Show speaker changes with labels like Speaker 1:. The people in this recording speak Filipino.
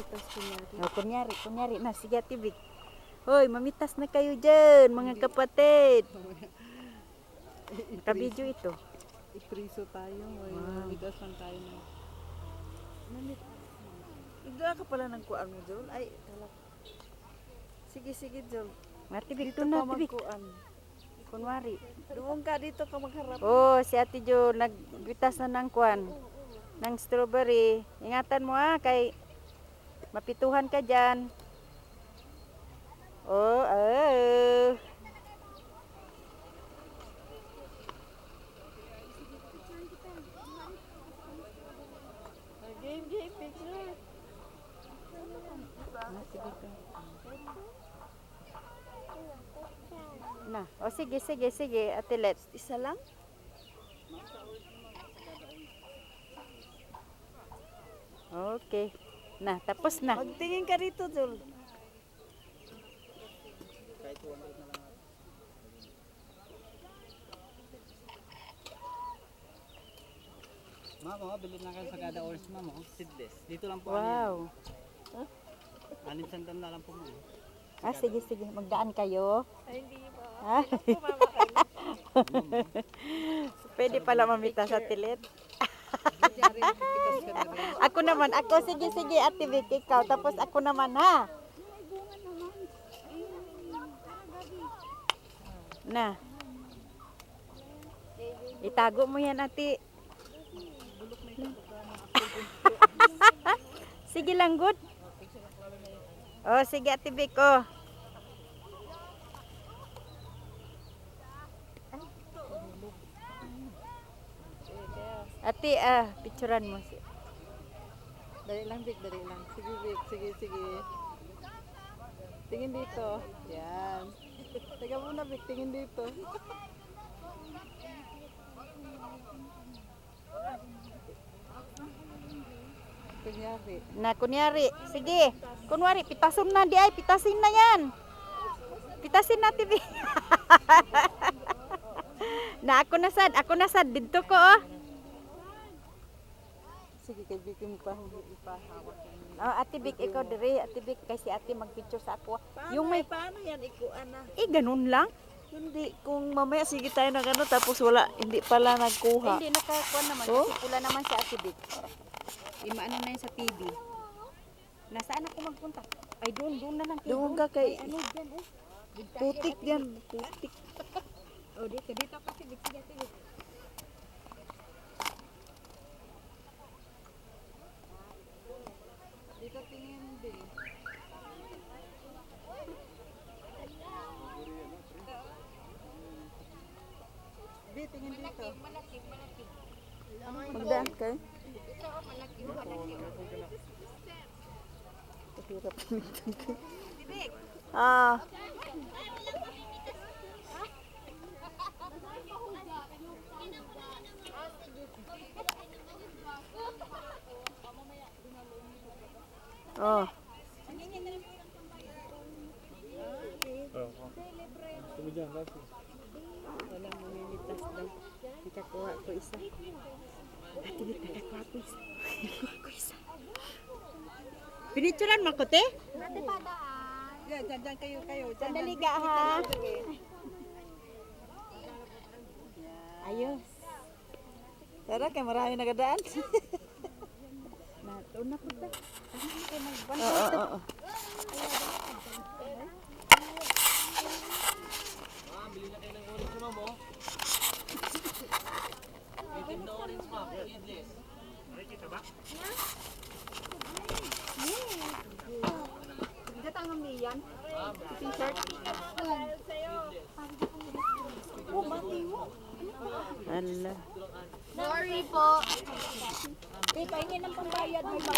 Speaker 1: Mamitas kunyari.
Speaker 2: O, kunyari na. Sige, Ate Vic. Hoy, mamitas na kayo dyan, mga kapatid. Kabidyo ito.
Speaker 1: Ipriso tayo.
Speaker 2: Wow.
Speaker 1: Igasan tayo na. Igda ka pala ng kuan mo, Jol. Ay, talak. Sige, Jol.
Speaker 2: Ate Vic,
Speaker 1: Dito
Speaker 2: doon
Speaker 1: ka
Speaker 2: na, Ate Vic.
Speaker 1: magkuan.
Speaker 2: Kunwari.
Speaker 1: Doon ka, dito ka magharap.
Speaker 2: Oh, si Ate Jo, nagbitas na ng kwan. Ng strawberry. Ingatan mo kay mapituhan ka dyan. Oh,
Speaker 1: Game, picture.
Speaker 2: Na. O sige, Ate Let.
Speaker 1: Isa lang?
Speaker 2: Okay. Na, tapos na.
Speaker 1: Magtingin ka rito, Jol.
Speaker 3: Mama, bilhin na kayo sa kada orange, mama. Seedless. Dito lang po.
Speaker 2: Wow.
Speaker 3: Anim sandan na lang po, mama.
Speaker 2: Sige. Magdaan kayo.
Speaker 1: Ay, hindi ba?
Speaker 2: Ah. Pwede pala mamita sa tilit. Ako naman, sige, Ate Vic, ikaw. Tapos ako naman, ha? Na. Itago mo yan, Ate. Sige lang, good. Oh, sige, Ate Vic, oh. Ate, picturean mo.
Speaker 1: Dali lang, Vic, dali lang. Sige, Vic, sige. Tingin dito. Yan. Teka muna, Vic, tingin dito.
Speaker 2: Kunyari. Sige. Kunwari, pitasin na di ay. Pitasin na yan. Pitasin na, TV. Na, ako na sad. Dito ko, oh.
Speaker 1: Sige, kay Vic, yung ipahawak.
Speaker 2: Oh, Ate Vic, ikaw dire. Ate Vic, kasi ate mag-picture sa ako.
Speaker 1: Paano yan, ikuan na?
Speaker 2: Ganun lang.
Speaker 1: Hindi, kung mamaya sige tayo na gano'n, tapos wala, hindi pala nagkuha.
Speaker 2: Hindi, nakakuha naman.
Speaker 1: Oh?
Speaker 2: Kasi pula naman si Ate Vic. Imaano na yun sa TV. Nasaan ako magpunta? Ay, doon na lang.
Speaker 1: Doon ka kay,
Speaker 2: Ano dyan, eh?
Speaker 1: putik yan, putik.
Speaker 2: Oh, dito kasi Vic. Sige, Ate Vic.
Speaker 1: Dito tingin din. Di, tingin dito.
Speaker 2: Malaki.
Speaker 1: Magdaan kayo?
Speaker 2: Malaki.
Speaker 1: Hirap pamitan ko.
Speaker 2: Vic.
Speaker 1: Ah. Oh.
Speaker 2: Wala mo mimitas daw. Nakakuha ko isa. Ate Vic, nakakuha ko isa. Pinicturan mo ko, te?
Speaker 1: Diyan kayo.
Speaker 2: Sandali ka, ha? Ayos.
Speaker 1: Tara, kay marami nagadaan.
Speaker 2: Una po ta.
Speaker 1: Oo.
Speaker 3: Bilhin na kayo ng orange, mama. Itim na orange, mama. Seedless. Nakikita ba?
Speaker 2: Hindi tangang niyan. T-shirt.
Speaker 1: Ala.
Speaker 2: Sorry po. Paingin ng pambayad. May bayad